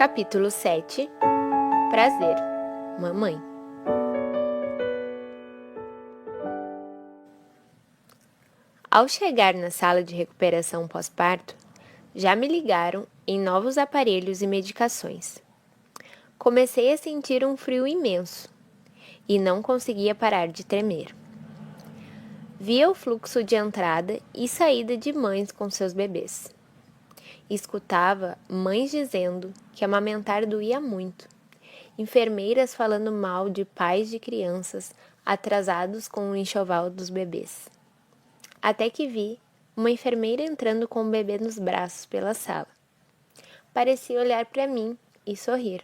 Capítulo 7. Prazer. Mamãe. Ao chegar na sala de recuperação pós-parto, já me ligaram em novos aparelhos e medicações. Comecei a sentir um frio imenso e não conseguia parar de tremer. Via o fluxo de entrada e saída de mães com seus bebês. Escutava mães dizendo que amamentar doía muito, enfermeiras falando mal de pais de crianças atrasados com o enxoval dos bebês. Até que vi uma enfermeira entrando com o bebê nos braços pela sala. Parecia olhar para mim e sorrir.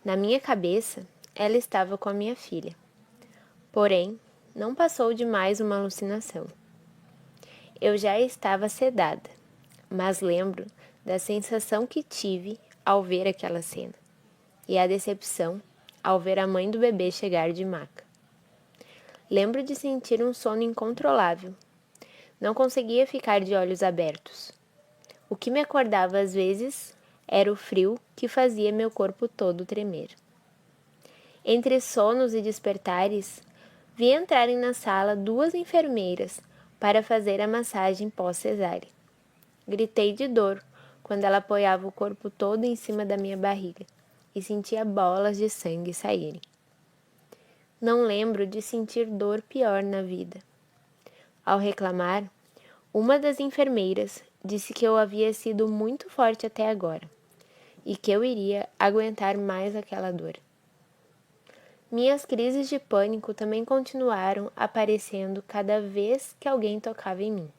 Na minha cabeça, ela estava com a minha filha. Porém, não passou de mais uma alucinação. Eu já estava sedada, mas lembro da sensação que tive ao ver aquela cena e a decepção ao ver a mãe do bebê chegar de maca. Lembro de sentir um sono incontrolável. Não conseguia ficar de olhos abertos. O que me acordava às vezes era o frio que fazia meu corpo todo tremer. Entre sonos e despertares, vi entrarem na sala 2 enfermeiras para fazer a massagem pós-cesárea. Gritei de dor quando ela apoiava o corpo todo em cima da minha barriga e sentia bolas de sangue saírem. Não lembro de sentir dor pior na vida. Ao reclamar, uma das enfermeiras disse que eu havia sido muito forte até agora e que eu iria aguentar mais aquela dor. Minhas crises de pânico também continuaram aparecendo cada vez que alguém tocava em mim.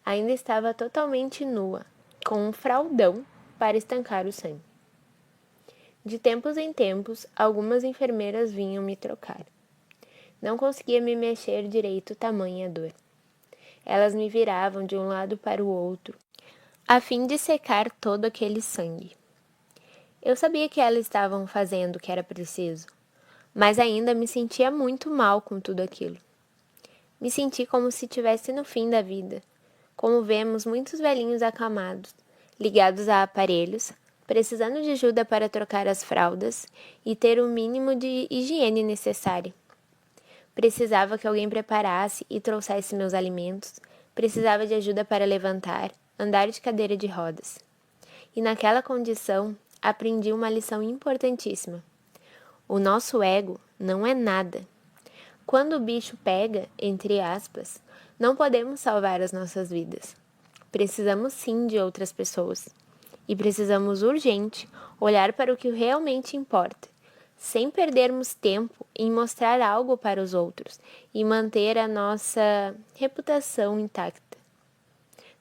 Ainda estava totalmente nua, com um fraldão para estancar o sangue. De tempos em tempos, algumas enfermeiras vinham me trocar. Não conseguia me mexer direito, tamanha dor. Elas me viravam de um lado para o outro, a fim de secar todo aquele sangue. Eu sabia que elas estavam fazendo o que era preciso, mas ainda me sentia muito mal com tudo aquilo. Me senti como se estivesse no fim da vida, como vemos muitos velhinhos acamados, ligados a aparelhos, precisando de ajuda para trocar as fraldas e ter o mínimo de higiene necessário. Precisava que alguém preparasse e trouxesse meus alimentos, precisava de ajuda para levantar, andar de cadeira de rodas. E naquela condição, aprendi uma lição importantíssima. O nosso ego não é nada. Quando o bicho pega, entre aspas, não podemos salvar as nossas vidas. Precisamos sim de outras pessoas. E precisamos urgente olhar para o que realmente importa, sem perdermos tempo em mostrar algo para os outros e manter a nossa reputação intacta.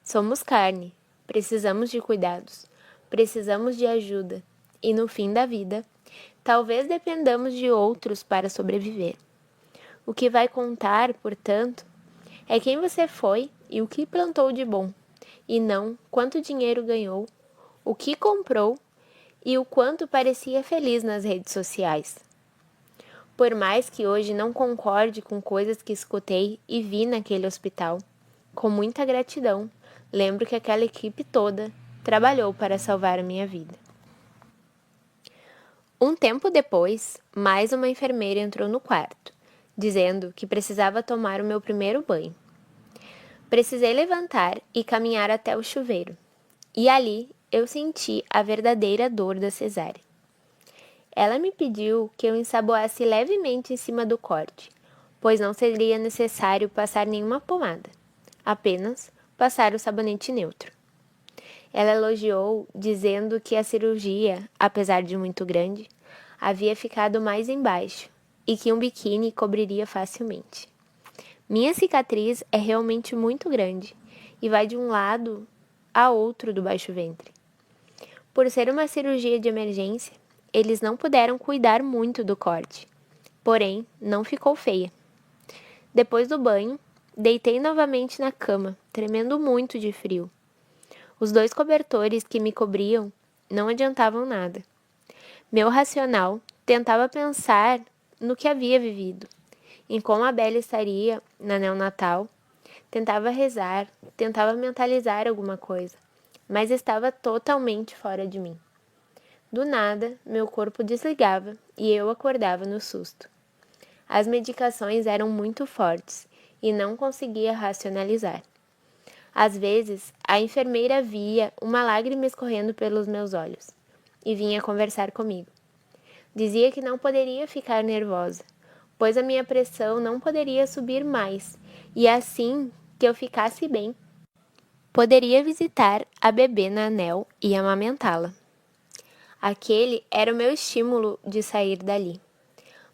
Somos carne, precisamos de cuidados, precisamos de ajuda e no fim da vida, talvez dependamos de outros para sobreviver. O que vai contar, portanto, é quem você foi e o que plantou de bom, e não quanto dinheiro ganhou, o que comprou e o quanto parecia feliz nas redes sociais. Por mais que hoje não concorde com coisas que escutei e vi naquele hospital, com muita gratidão, lembro que aquela equipe toda trabalhou para salvar a minha vida. Um tempo depois, mais uma enfermeira entrou no quarto, dizendo que precisava tomar o meu primeiro banho. Precisei levantar e caminhar até o chuveiro, e ali eu senti a verdadeira dor da cesárea. Ela me pediu que eu ensaboasse levemente em cima do corte, pois não seria necessário passar nenhuma pomada, apenas passar o sabonete neutro. Ela elogiou, dizendo que a cirurgia, apesar de muito grande, havia ficado mais embaixo e que um biquíni cobriria facilmente. Minha cicatriz é realmente muito grande e vai de um lado a outro do baixo ventre. Por ser uma cirurgia de emergência, eles não puderam cuidar muito do corte, porém não ficou feia. Depois do banho, deitei novamente na cama, tremendo muito de frio. Os 2 cobertores que me cobriam não adiantavam nada. Meu racional tentava pensar no que havia vivido, em como a Bela estaria na neonatal, tentava rezar, tentava mentalizar alguma coisa, mas estava totalmente fora de mim. Do nada, meu corpo desligava e eu acordava no susto. As medicações eram muito fortes e não conseguia racionalizar. Às vezes, a enfermeira via uma lágrima escorrendo pelos meus olhos e vinha conversar comigo. Dizia que não poderia ficar nervosa, pois a minha pressão não poderia subir mais e assim que eu ficasse bem, poderia visitar a bebê na anel e amamentá-la. Aquele era o meu estímulo de sair dali.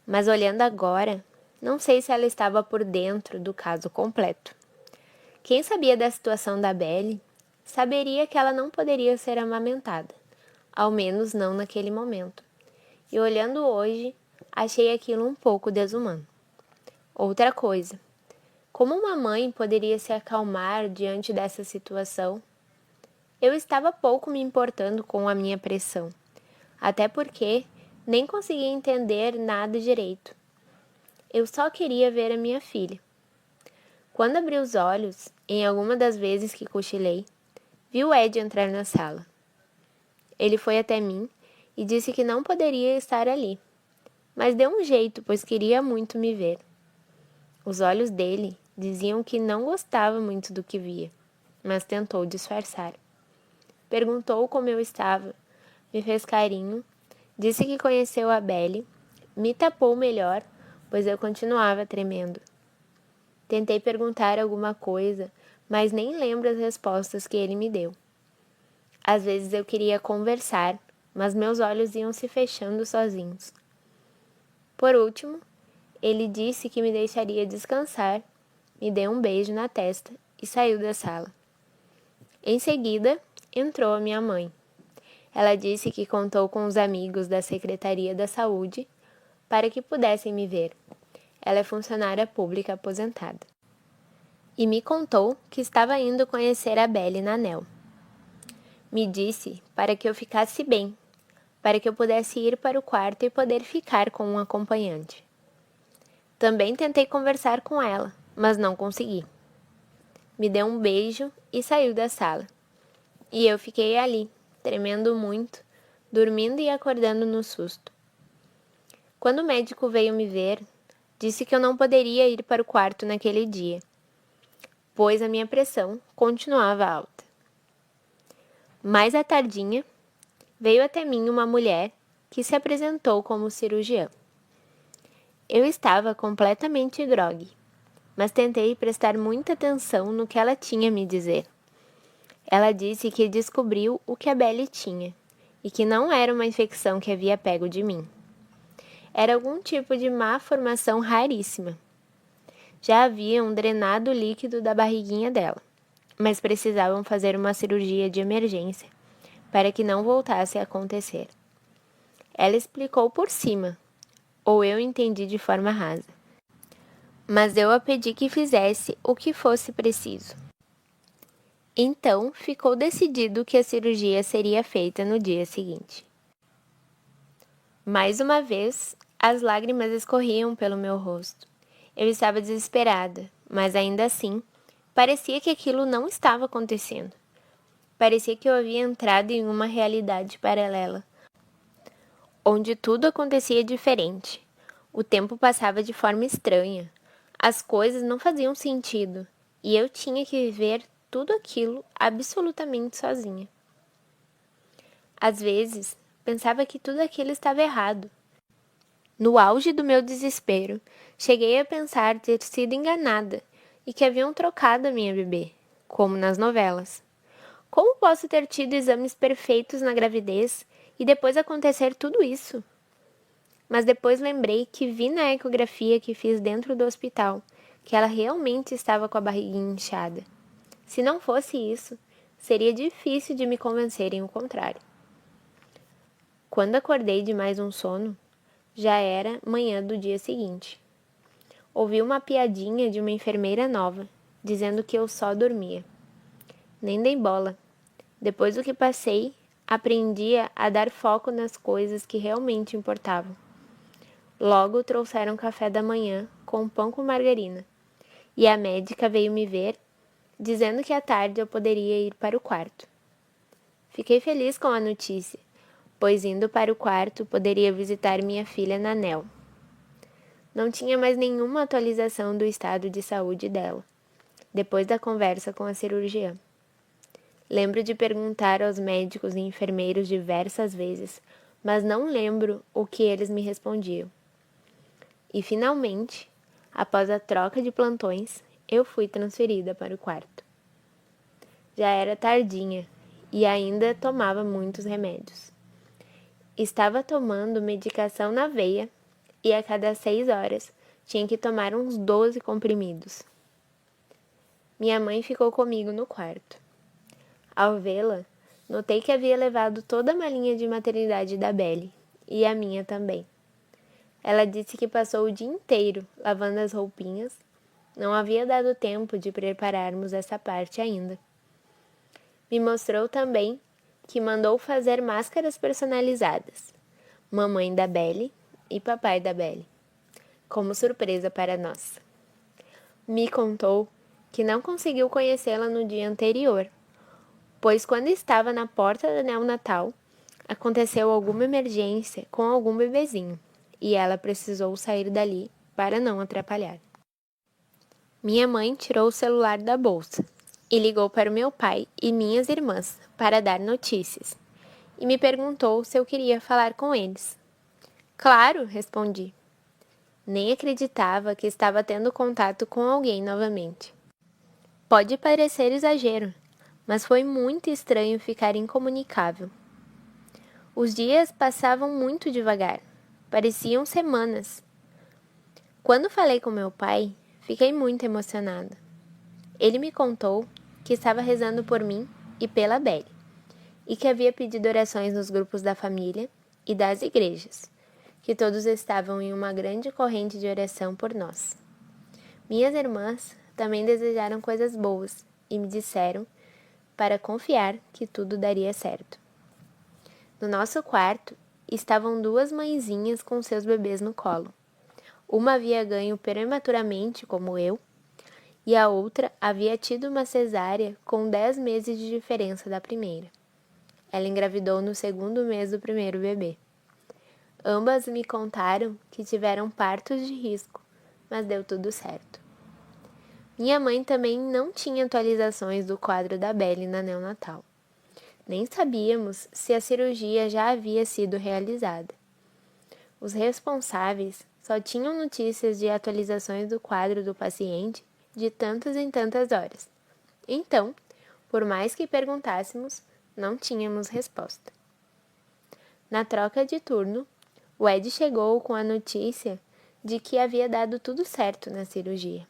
Mas olhando agora, não sei se ela estava por dentro do caso completo. Quem sabia da situação da Belle, saberia que ela não poderia ser amamentada, ao menos não naquele momento. E olhando hoje, achei aquilo um pouco desumano. Outra coisa, como uma mãe poderia se acalmar diante dessa situação? Eu estava pouco me importando com a minha pressão, até porque nem conseguia entender nada direito. Eu só queria ver a minha filha. Quando abri os olhos, em alguma das vezes que cochilei, vi o Ed entrar na sala. Ele foi até mim e disse que não poderia estar ali, mas deu um jeito, pois queria muito me ver. Os olhos dele diziam que não gostava muito do que via, mas tentou disfarçar. Perguntou como eu estava, me fez carinho, disse que conheceu a Belle, me tapou melhor, pois eu continuava tremendo. Tentei perguntar alguma coisa, mas nem lembro as respostas que ele me deu. Às vezes eu queria conversar, mas meus olhos iam se fechando sozinhos. Por último, ele disse que me deixaria descansar, me deu um beijo na testa e saiu da sala. Em seguida, entrou a minha mãe. Ela disse que contou com os amigos da Secretaria da Saúde para que pudessem me ver. Ela é funcionária pública aposentada. E me contou que estava indo conhecer a Belle na ANEL. Me disse para que eu ficasse bem, para que eu pudesse ir para o quarto e poder ficar com um acompanhante. Também tentei conversar com ela, mas não consegui. Me deu um beijo e saiu da sala. E eu fiquei ali, tremendo muito, dormindo e acordando no susto. Quando o médico veio me ver, disse que eu não poderia ir para o quarto naquele dia, pois a minha pressão continuava alta. Mais à tardinha, veio até mim uma mulher que se apresentou como cirurgiã. Eu estava completamente grogue, mas tentei prestar muita atenção no que ela tinha a me dizer. Ela disse que descobriu o que a Belle tinha e que não era uma infecção que havia pego de mim. Era algum tipo de má formação raríssima. Já haviam drenado o líquido da barriguinha dela, mas precisavam fazer uma cirurgia de emergência para que não voltasse a acontecer. Ela explicou por cima, ou eu entendi de forma rasa. Mas eu a pedi que fizesse o que fosse preciso. Então, ficou decidido que a cirurgia seria feita no dia seguinte. Mais uma vez, as lágrimas escorriam pelo meu rosto. Eu estava desesperada, mas ainda assim, parecia que aquilo não estava acontecendo. Parecia que eu havia entrado em uma realidade paralela, onde tudo acontecia diferente. O tempo passava de forma estranha. As coisas não faziam sentido, e eu tinha que viver tudo aquilo absolutamente sozinha. Às vezes, pensava que tudo aquilo estava errado. No auge do meu desespero, cheguei a pensar ter sido enganada e que haviam trocado a minha bebê, como nas novelas. Como posso ter tido exames perfeitos na gravidez e depois acontecer tudo isso? Mas depois lembrei que vi na ecografia que fiz dentro do hospital que ela realmente estava com a barriguinha inchada. Se não fosse isso, seria difícil de me convencerem o contrário. Quando acordei de mais um sono, já era manhã do dia seguinte. Ouvi uma piadinha de uma enfermeira nova, dizendo que eu só dormia. Nem dei bola. Depois do que passei, aprendi a dar foco nas coisas que realmente importavam. Logo trouxeram café da manhã com pão com margarina, e a médica veio me ver, dizendo que à tarde eu poderia ir para o quarto. Fiquei feliz com a notícia, pois indo para o quarto poderia visitar minha filha Nanel. Não tinha mais nenhuma atualização do estado de saúde dela, depois da conversa com a cirurgiã. Lembro de perguntar aos médicos e enfermeiros diversas vezes, mas não lembro o que eles me respondiam. E finalmente, após a troca de plantões, eu fui transferida para o quarto. Já era tardinha e ainda tomava muitos remédios. Estava tomando medicação na veia e a cada 6 horas tinha que tomar uns 12 comprimidos. Minha mãe ficou comigo no quarto. Ao vê-la, notei que havia levado toda a malinha de maternidade da Belle, e a minha também. Ela disse que passou o dia inteiro lavando as roupinhas. Não havia dado tempo de prepararmos essa parte ainda. Me mostrou também que mandou fazer máscaras personalizadas, mamãe da Belle e papai da Belle, como surpresa para nós. Me contou que não conseguiu conhecê-la no dia anterior, pois quando estava na porta da neonatal, aconteceu alguma emergência com algum bebezinho e ela precisou sair dali para não atrapalhar. Minha mãe tirou o celular da bolsa e ligou para o meu pai e minhas irmãs para dar notícias e me perguntou se eu queria falar com eles. Claro, respondi. Nem acreditava que estava tendo contato com alguém novamente. Pode parecer exagero, mas foi muito estranho ficar incomunicável. Os dias passavam muito devagar, pareciam semanas. Quando falei com meu pai, fiquei muito emocionada. Ele me contou que estava rezando por mim e pela Belle, e que havia pedido orações nos grupos da família e das igrejas, que todos estavam em uma grande corrente de oração por nós. Minhas irmãs também desejaram coisas boas e me disseram para confiar que tudo daria certo. No nosso quarto estavam 2 mãezinhas com seus bebês no colo. Uma havia ganho prematuramente, como eu, e a outra havia tido uma cesárea com 10 meses de diferença da primeira. Ela engravidou no 2º mês do primeiro bebê. Ambas me contaram que tiveram partos de risco, mas deu tudo certo. Minha mãe também não tinha atualizações do quadro da Belle na neonatal. Nem sabíamos se a cirurgia já havia sido realizada. Os responsáveis só tinham notícias de atualizações do quadro do paciente de tantas em tantas horas. Então, por mais que perguntássemos, não tínhamos resposta. Na troca de turno, o Ed chegou com a notícia de que havia dado tudo certo na cirurgia.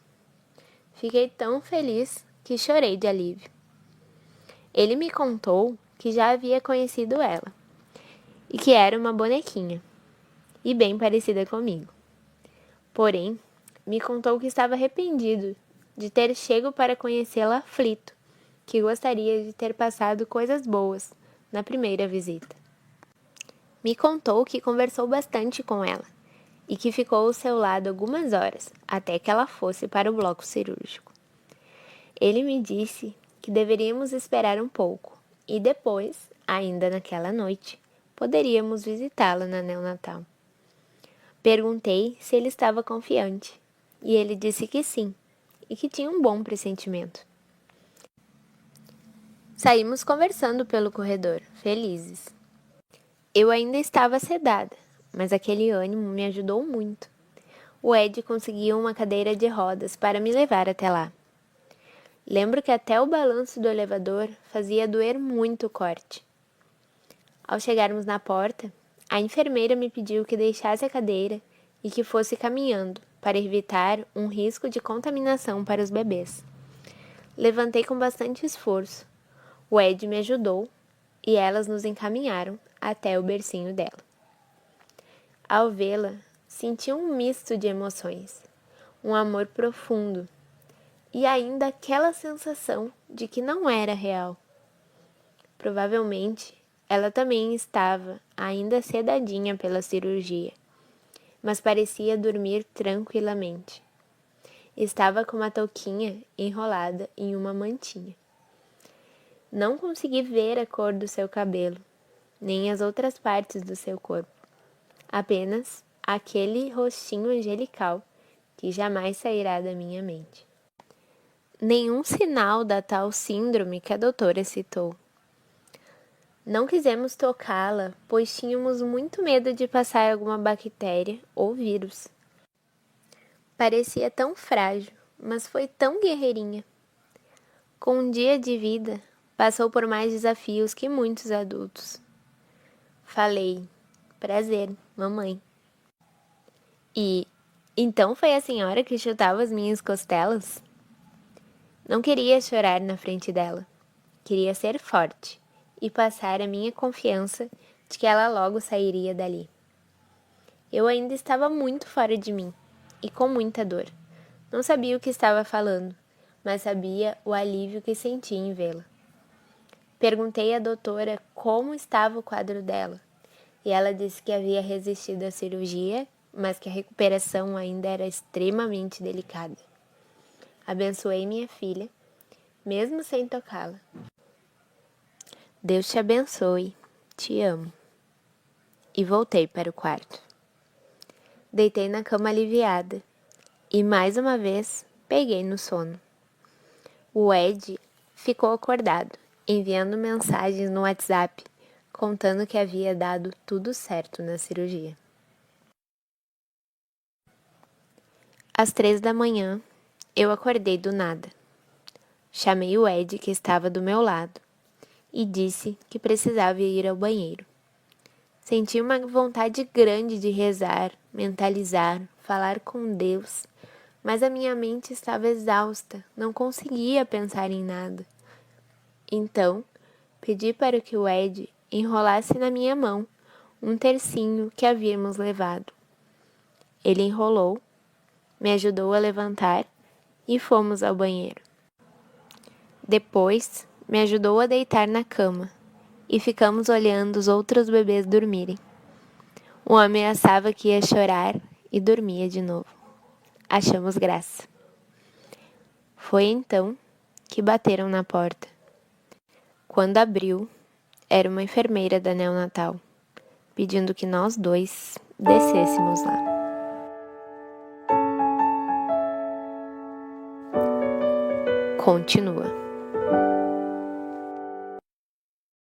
Fiquei tão feliz que chorei de alívio. Ele me contou que já havia conhecido ela e que era uma bonequinha e bem parecida comigo. Porém, me contou que estava arrependido de ter chego para conhecê-la aflito, que gostaria de ter passado coisas boas na primeira visita. Me contou que conversou bastante com ela e que ficou ao seu lado algumas horas até que ela fosse para o bloco cirúrgico. Ele me disse que deveríamos esperar um pouco e depois, ainda naquela noite, poderíamos visitá-la na neonatal. Perguntei se ele estava confiante e ele disse que sim e que tinha um bom pressentimento. Saímos conversando pelo corredor, felizes. Eu ainda estava sedada, mas aquele ânimo me ajudou muito. O Ed conseguiu uma cadeira de rodas para me levar até lá. Lembro que até o balanço do elevador fazia doer muito o corte. Ao chegarmos na porta, a enfermeira me pediu que deixasse a cadeira e que fosse caminhando para evitar um risco de contaminação para os bebês. Levantei com bastante esforço. O Ed me ajudou e elas nos encaminharam até o bercinho dela. Ao vê-la, senti um misto de emoções, um amor profundo e ainda aquela sensação de que não era real. Provavelmente, ela também estava ainda sedadinha pela cirurgia, mas parecia dormir tranquilamente. Estava com uma touquinha enrolada em uma mantinha. Não consegui ver a cor do seu cabelo, nem as outras partes do seu corpo. Apenas aquele rostinho angelical que jamais sairá da minha mente. Nenhum sinal da tal síndrome que a doutora citou. Não quisemos tocá-la, pois tínhamos muito medo de passar alguma bactéria ou vírus. Parecia tão frágil, mas foi tão guerreirinha. Com um dia de vida, passou por mais desafios que muitos adultos. Falei, prazer, mamãe. E, então foi a senhora que chutava as minhas costelas? Não queria chorar na frente dela. Queria ser forte e passar a minha confiança de que ela logo sairia dali. Eu ainda estava muito fora de mim e com muita dor. Não sabia o que estava falando, mas sabia o alívio que sentia em vê-la. Perguntei à doutora como estava o quadro dela, e ela disse que havia resistido à cirurgia, mas que a recuperação ainda era extremamente delicada. Abençoei minha filha, mesmo sem tocá-la. Deus te abençoe, te amo. E voltei para o quarto. Deitei na cama aliviada, e mais uma vez peguei no sono. O Ed ficou acordado, enviando mensagens no WhatsApp, contando que havia dado tudo certo na cirurgia. Às 3 da manhã, eu acordei do nada. Chamei o Ed, que estava do meu lado, e disse que precisava ir ao banheiro. Senti uma vontade grande de rezar, mentalizar, falar com Deus, mas a minha mente estava exausta, não conseguia pensar em nada. Então, pedi para que o Ed enrolasse na minha mão um tercinho que havíamos levado. Ele enrolou, me ajudou a levantar e fomos ao banheiro. Depois, me ajudou a deitar na cama e ficamos olhando os outros bebês dormirem. Um ameaçava que ia chorar e dormia de novo. Achamos graça. Foi então que bateram na porta. Quando abriu, era uma enfermeira da neonatal, pedindo que nós dois descêssemos lá. Continua.